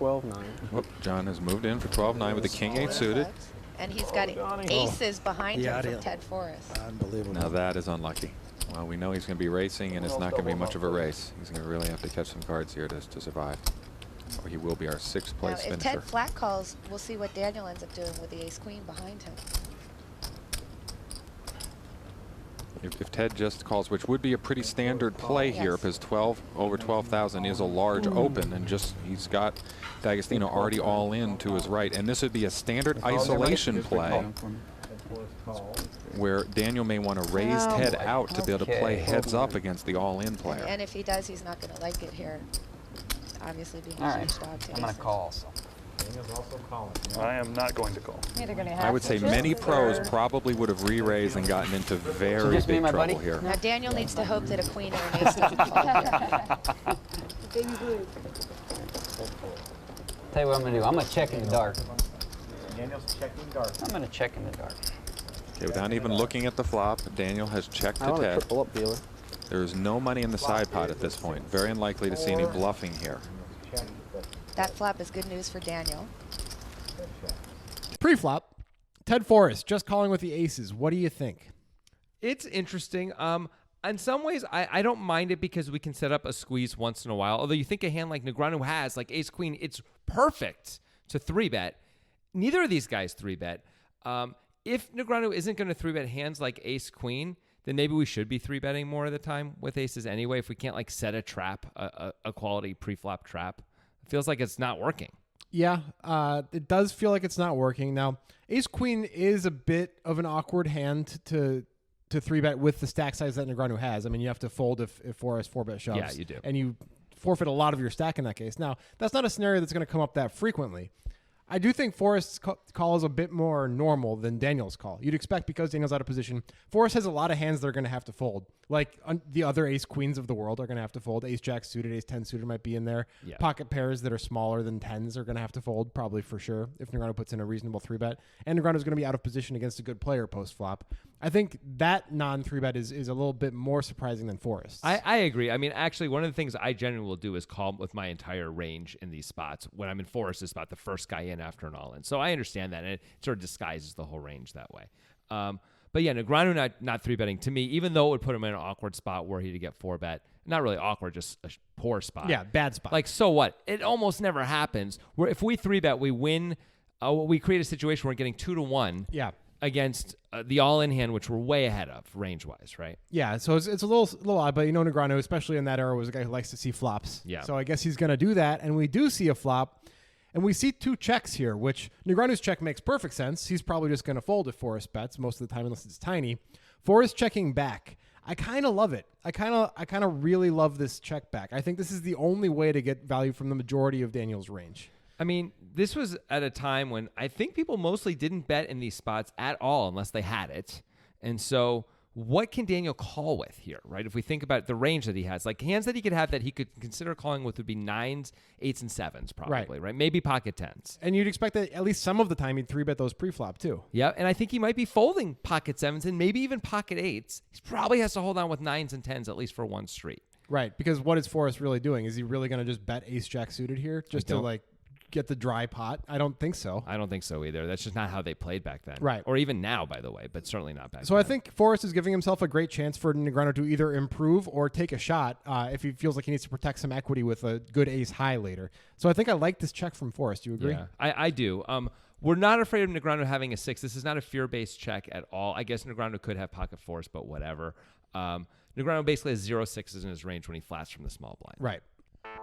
12-9. Whoop, John has moved in for 12-9 with the king-8 suited. And he's got aces behind him from Ted Forrest. Unbelievable. Now that is unlucky. Well, we know he's going to be racing, and it's not going to be much of a race. He's going to really have to catch some cards here to survive. Or he will be our 6th place Now, if finisher. Ted flat calls, we'll see what Daniel ends up doing with the ace-queen behind him. If Ted just calls, which would be a pretty standard play here, because 12 over 12,000 is a large open, and just he's got D'Agostino already all in to his right, and this would be a standard isolation play where Daniel may want to raise Ted out to be able to play heads up against the all-in player. And if he does, he's not going to like it here. Obviously, being a huge dog to I'm going to call. So. Daniel's also calling. I am not going to call. I would say many pros probably would have re-raised and gotten into very big trouble here. Now Daniel needs to hope that a queen or an ace doesn't call here. Tell you what I'm going to do. I'm going to check in the dark. Daniel's checking dark. I'm going to check in the dark. Okay, without even looking at the flop, Daniel has checked to Ted. Triple up dealer. There is no money in the side pot at this point. Very unlikely to see any bluffing here. That flop is good news for Daniel. Pre-flop, Ted Forrest just calling with the aces. What do you think? It's interesting. In some ways, I don't mind it because we can set up a squeeze once in a while. Although you think a hand like Negreanu has, like ace queen, it's perfect to 3-bet. Neither of these guys 3-bet. If Negreanu isn't going to 3-bet hands like ace queen, then maybe we should be 3-betting more of the time with aces anyway. If we can't like set a trap, a quality pre-flop trap, it feels like it's not working. Yeah, it does feel like it's not working. Now, ace queen is a bit of an awkward hand to 3-bet with the stack size that Negreanu has. I mean, you have to fold if Forrest 4-bet shoves. Yeah, you do. And you forfeit a lot of your stack in that case. Now, that's not a scenario that's going to come up that frequently. I do think Forrest's call is a bit more normal than Daniel's call. You'd expect because Daniel's out of position. Forrest has a lot of hands that are going to have to fold. Like the other ace queens of the world are going to have to fold. Ace jack suited, ace 10 suited might be in there. Yeah. Pocket pairs that are smaller than 10s are going to have to fold, probably for sure, if Negreanu puts in a reasonable 3-bet. And Negreanu's going to be out of position against a good player post-flop. I think that non-3-bet is a little bit more surprising than Forrest. I agree. I mean, actually, one of the things I generally will do is call with my entire range in these spots. When I'm in Forrest's spot, the first guy in after an all-in. So I understand that, and it sort of disguises the whole range that way. But yeah, Negreanu not 3-betting to me, even though it would put him in an awkward spot where he'd get 4-bet. Not really awkward, just a poor spot. Yeah, bad spot. Like, so what? It almost never happens. Where if we 3-bet, we win. We create a situation where we're getting 2-1. Yeah. Against the all-in hand, which we're way ahead of range-wise, right? Yeah, so it's a little odd, but Negreanu, especially in that era, was a guy who likes to see flops. Yeah. So I guess he's going to do that, and we do see a flop, and we see 2 checks here, which Negreanu's check makes perfect sense. He's probably just going to fold if Forrest bets most of the time, unless it's tiny. Forrest checking back. I kind of love it. I kind of really love this check back. I think this is the only way to get value from the majority of Daniel's range. I mean, this was at a time when I think people mostly didn't bet in these spots at all unless they had it. And so what can Daniel call with here, right? If we think about the range that he has, like hands that he could have that he could consider calling with would be 9s, 8s, and 7s probably, right? Maybe pocket 10s. And you'd expect that at least some of the time he'd 3-bet those pre-flop too. Yeah, and I think he might be folding pocket 7s and maybe even pocket 8s. He probably has to hold on with 9s and 10s at least for one street. Right, because what is Forrest really doing? Is he really going to just bet ace-jack suited here just to like get the dry pot? I don't think so. I don't think so either. That's just not how they played back then. Right. Or even now, by the way, but certainly not back then. So I think Forrest is giving himself a great chance for Negreanu to either improve or take a shot if he feels like he needs to protect some equity with a good ace high later. So I think I like this check from Forrest. Do you agree? Yeah, I do. We're not afraid of Negreanu having a 6. This is not a fear-based check at all. I guess Negreanu could have pocket 4s, but whatever. Negreanu basically has 0 6s in his range when he flats from the small blind. Right.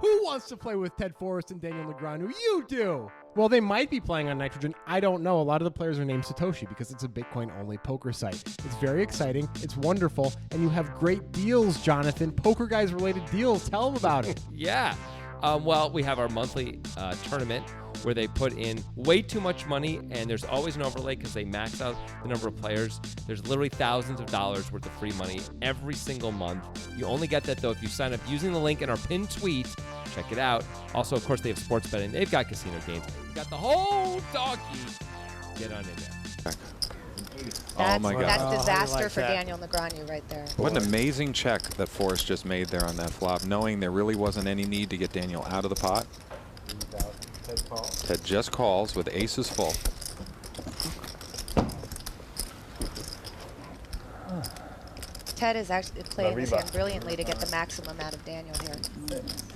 Who wants to play with Ted Forrest and Daniel Negreanu? You do! Well, they might be playing on Nitrogen. I don't know. A lot of the players are named Satoshi because it's a Bitcoin-only poker site. It's very exciting. It's wonderful. And you have great deals, Jonathan. Poker Guys-related deals. Tell them about it. Yeah. Well, we have our monthly tournament where they put in way too much money, and there's always an overlay because they max out the number of players. There's literally thousands of dollars worth of free money every single month. You only get that, though, if you sign up using the link in our pinned tweet. Check it out. Also, of course, they have sports betting. They've got casino games. You've got the whole doggy. Get on in there. Oh my God. That's disaster for Daniel Negreanu right there. What an amazing check that Forrest just made there on that flop, knowing there really wasn't any need to get Daniel out of the pot. Ted calls. Ted just calls with aces full. Ted is actually playing this hand brilliantly to get the maximum out of Daniel here.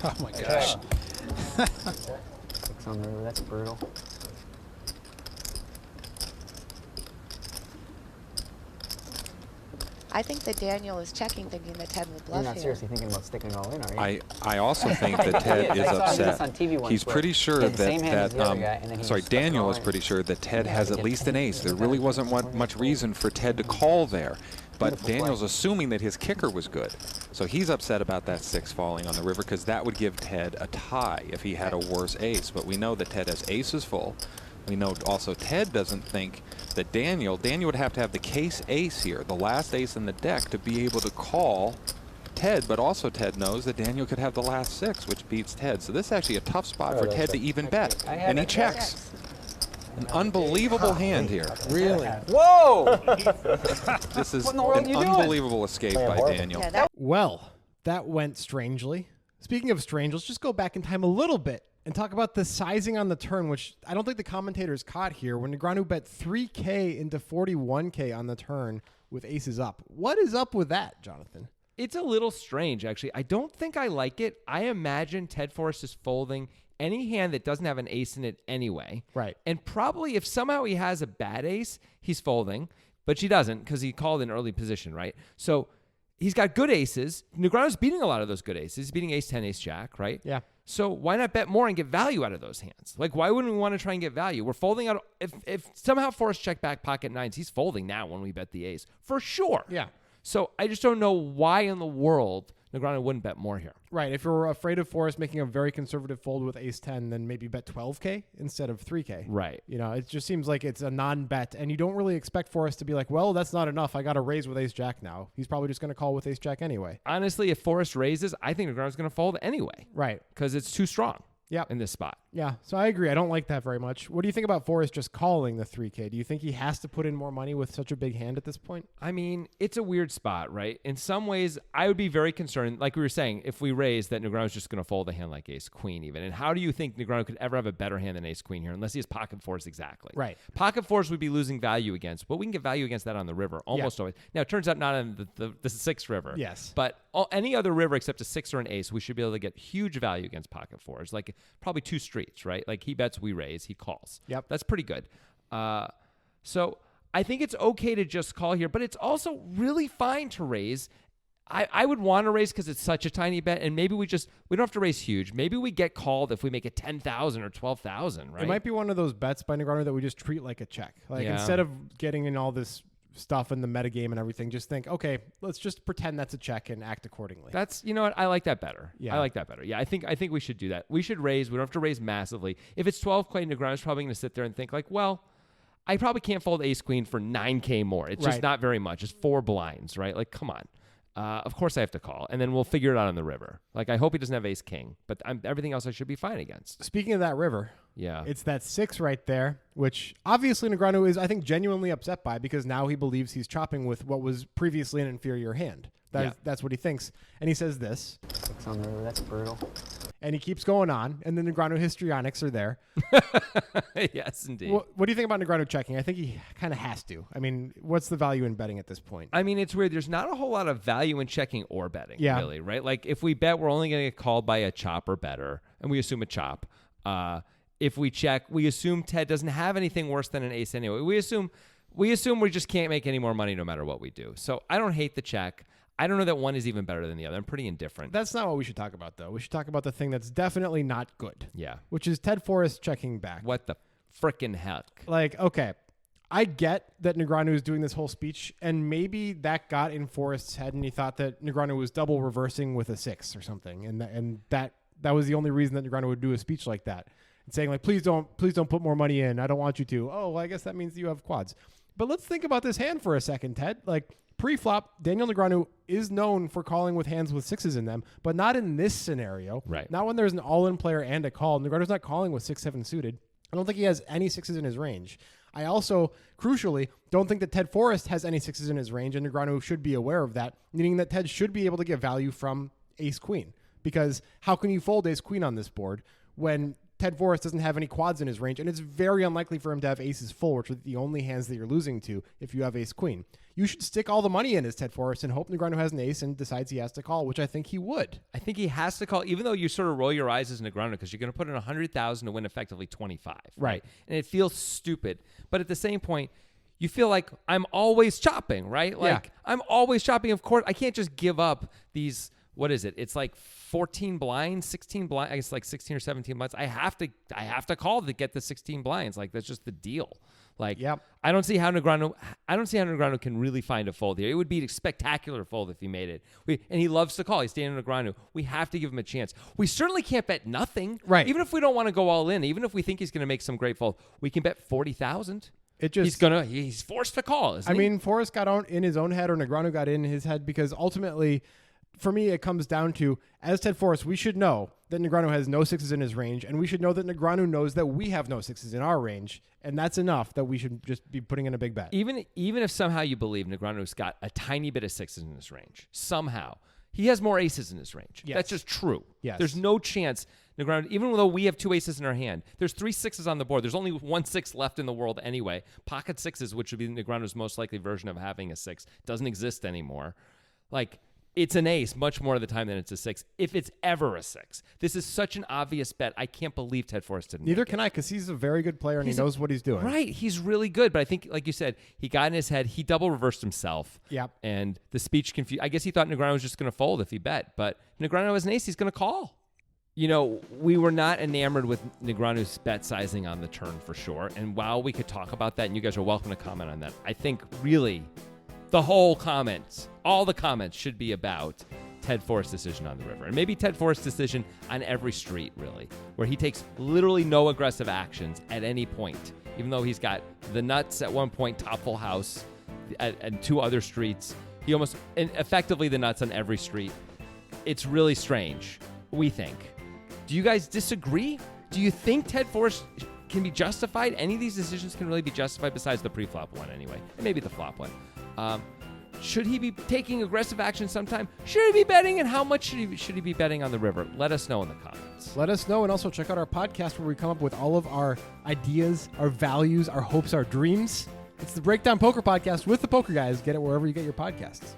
Oh my gosh. 6 on the river. That's brutal. I think that Daniel is checking, thinking that Ted would bluff You're not here. seriously thinking about sticking it all in, are you? I also think that Ted is I saw him do this on upset. TV once He's where pretty sure he had the same hand as that the other guy, and then he sorry, just stuck it Daniel all is in. pretty sure that Ted Yeah, has to at get least an 10. ace. There really wasn't much reason for Ted to call there. But Beautiful play. Daniel's assuming that his kicker was good. So he's upset about that 6 falling on the river because that would give Ted a tie if he had a worse ace. But we know that Ted has aces full. We know also Ted doesn't think that Daniel would have to have the case ace here, the last ace in the deck, to be able to call Ted. But also Ted knows that Daniel could have the last 6, which beats Ted. So this is actually a tough spot for Ted to even bet. And he checks. An unbelievable hand here. Really? Whoa! This is What in the world an are you doing? unbelievable escape by Daniel. Yeah, that Well, that went strangely. Speaking of strange, let's just go back in time a little bit and talk about the sizing on the turn, which I don't think the commentators caught here. When Negreanu bet 3K into 41K on the turn with aces up. What is up with that, Jonathan? It's a little strange, actually. I don't think I like it. I imagine Ted Forrest is folding any hand that doesn't have an ace in it anyway. Right. And probably if somehow he has a bad ace, he's folding, but she doesn't because he called in early position, right? So he's got good aces. Negreanu's beating a lot of those good aces. He's beating ace 10, ace jack, right? Yeah. So why not bet more and get value out of those hands? Like, why wouldn't we want to try and get value? We're folding out. If somehow Forrest check back pocket nines, he's folding now when we bet the ace for sure. Yeah. So I just don't know why in the world Negreanu wouldn't bet more here. Right. If you're afraid of Forrest making a very conservative fold with ace 10, then maybe bet 12K instead of 3K. Right. You know, it just seems like it's a non-bet, and you don't really expect Forrest to be like, well, that's not enough. I got to raise with ace jack now. He's probably just going to call with ace jack anyway. Honestly, if Forrest raises, I think Negreanu's going to fold anyway Right. because it's too strong Yep. in this spot. Yeah. So I agree. I don't like that very much. What do you think about Forrest just calling the 3K? Do you think he has to put in more money with such a big hand at this point? I mean, it's a weird spot, right? In some ways, I would be very concerned, like we were saying, if we raise that Negreanu's just going to fold a hand like ace queen even. And how do you think Negreanu could ever have a better hand than ace queen here unless he has pocket fours exactly? Right. Pocket fours would be losing value against, but we can get value against that on the river almost always. Now, it turns out not on the 6 river. Yes. But any other river except a 6 or an ace, we should be able to get huge value against pocket fours, like probably 2 streets, right? Like he bets, we raise, he calls. Yep. That's pretty good. So I think it's okay to just call here, but it's also really fine to raise. I would want to raise because it's such a tiny bet, and maybe we don't have to raise huge. Maybe we get called if we make it 10,000 or 12,000, right? It might be one of those bets by Negreanu that we just treat like a check. Like Yeah. instead of getting in all this stuff in the metagame and everything, just think, okay, let's just pretend that's a check and act accordingly. That's, you know what? I like that better. Yeah. I like that better. Yeah, I think we should do that. We should raise. We don't have to raise massively. If it's 12K, Negreanu's probably going to sit there and think like, well, I probably can't fold ace queen for 9K more. It's just Right. not very much. It's 4 blinds, right? Like, come on. Of course I have to call, and then we'll figure it out on the river. Like, I hope he doesn't have ace king, but everything else I should be fine against. Speaking of that river, Yeah. it's that 6 right there, which obviously Negreanu is, I think, genuinely upset by because now he believes he's chopping with what was previously an inferior hand. That's what he thinks. And he says this, 6 on the river. That's brutal. and he keeps going on, and the Negreanu histrionics are there. Yes, indeed. What do you think about Negreanu checking? I think he kind of has to. I mean, what's the value in betting at this point? I mean, it's weird. There's not a whole lot of value in checking or betting, Yeah. really, right? Like, if we bet, we're only going to get called by a chop or better, and we assume a chop. If we check, we assume Ted doesn't have anything worse than an ace anyway. We assume we just can't make any more money no matter what we do. So I don't hate the check. I don't know that one is even better than the other. I'm pretty indifferent. That's not what we should talk about, though. We should talk about the thing that's definitely not good. Yeah. Which is Ted Forrest checking back. What the frickin' heck? Like, okay, I get that Negreanu is doing this whole speech, and maybe that got in Forrest's head, and he thought that Negreanu was double reversing with a 6 or something, and that was the only reason that Negreanu would do a speech like that, and saying like, please don't put more money in. I don't want you to. Oh, well, I guess that means you have quads. But let's think about this hand for a second, Ted. Like, pre-flop, Daniel Negreanu is known for calling with hands with 6s in them, but not in this scenario. Right. Not when there's an all-in player and a call. Negreanu's not calling with 6-7 suited. I don't think he has any 6s in his range. I also, crucially, don't think that Ted Forrest has any 6s in his range, and Negreanu should be aware of that, meaning that Ted should be able to get value from ace-queen. Because how can you fold ace-queen on this board when Ted Forrest doesn't have any quads in his range, and it's very unlikely for him to have aces full, which are the only hands that you're losing to if you have ace queen. You should stick all the money in as Ted Forrest and hope Negreanu has an ace and decides he has to call, which I think he would. I think he has to call, even though you sort of roll your eyes as Negreanu because you're going to put in 100,000 to win effectively 25. Right. And it feels stupid. But at the same point, you feel like I'm always chopping, right? Like I'm always chopping. Of course, I can't just give up these, what is it? It's like 14 blinds, 16 blinds, I guess like 16 or 17 blinds. I have to call to get the 16 blinds. Like that's just the deal. Like I don't see how Negreanu can really find a fold here. It would be a spectacular fold if he made it. And he loves to call. He's standing Negreanu. We have to give him a chance. We certainly can't bet nothing. Right. Even if we don't want to go all in, even if we think he's going to make some great fold, we can bet 40,000. He's forced to call, isn't he? I mean, Forrest got out in his own head or Negreanu got in his head because ultimately, for me, it comes down to, as Ted Forrest, we should know that Negreanu has no sixes in his range, and we should know that Negreanu knows that we have no sixes in our range, and that's enough that we should just be putting in a big bet. Even if somehow you believe Negreanu's got a tiny bit of sixes in his range, somehow, he has more aces in his range. Yes. That's just true. Yes. There's no chance Negreanu, even though we have 2 aces in our hand, there's 3 sixes on the board. There's only 1 6 left in the world anyway. Pocket sixes, which would be Negreanu's most likely version of having a 6, doesn't exist anymore. Like, it's an ace much more of the time than it's a 6, if it's ever a 6. This is such an obvious bet. I can't believe Ted Forrest didn't Neither make can it. I, because he's a very good player and he knows what he's doing. Right. He's really good. But I think, like you said, he got in his head. He double reversed himself. Yep. And the speech confused. I guess he thought Negreanu was just going to fold if he bet. But Negreanu has an ace. He's going to call. You know, we were not enamored with Negreanu's bet sizing on the turn for sure. And while we could talk about that, and you guys are welcome to comment on that, I think really all the comments should be about Ted Forrest's decision on the river. And maybe Ted Forrest's decision on every street, really, where he takes literally no aggressive actions at any point, even though he's got the nuts at one point, top full house, and 2 other streets. He almost, and effectively the nuts on every street. It's really strange, we think. Do you guys disagree? Do you think Ted Forrest can be justified? Any of these decisions can really be justified besides the pre-flop one anyway, and maybe the flop one. Should he be taking aggressive action sometime? Should he be betting, and how much should he be betting on the river? Let us know in the comments. Let us know, and also check out our podcast where we come up with all of our ideas, our values, our hopes, our dreams. It's the Breakdown Poker Podcast with the Poker Guys. Get it wherever you get your podcasts.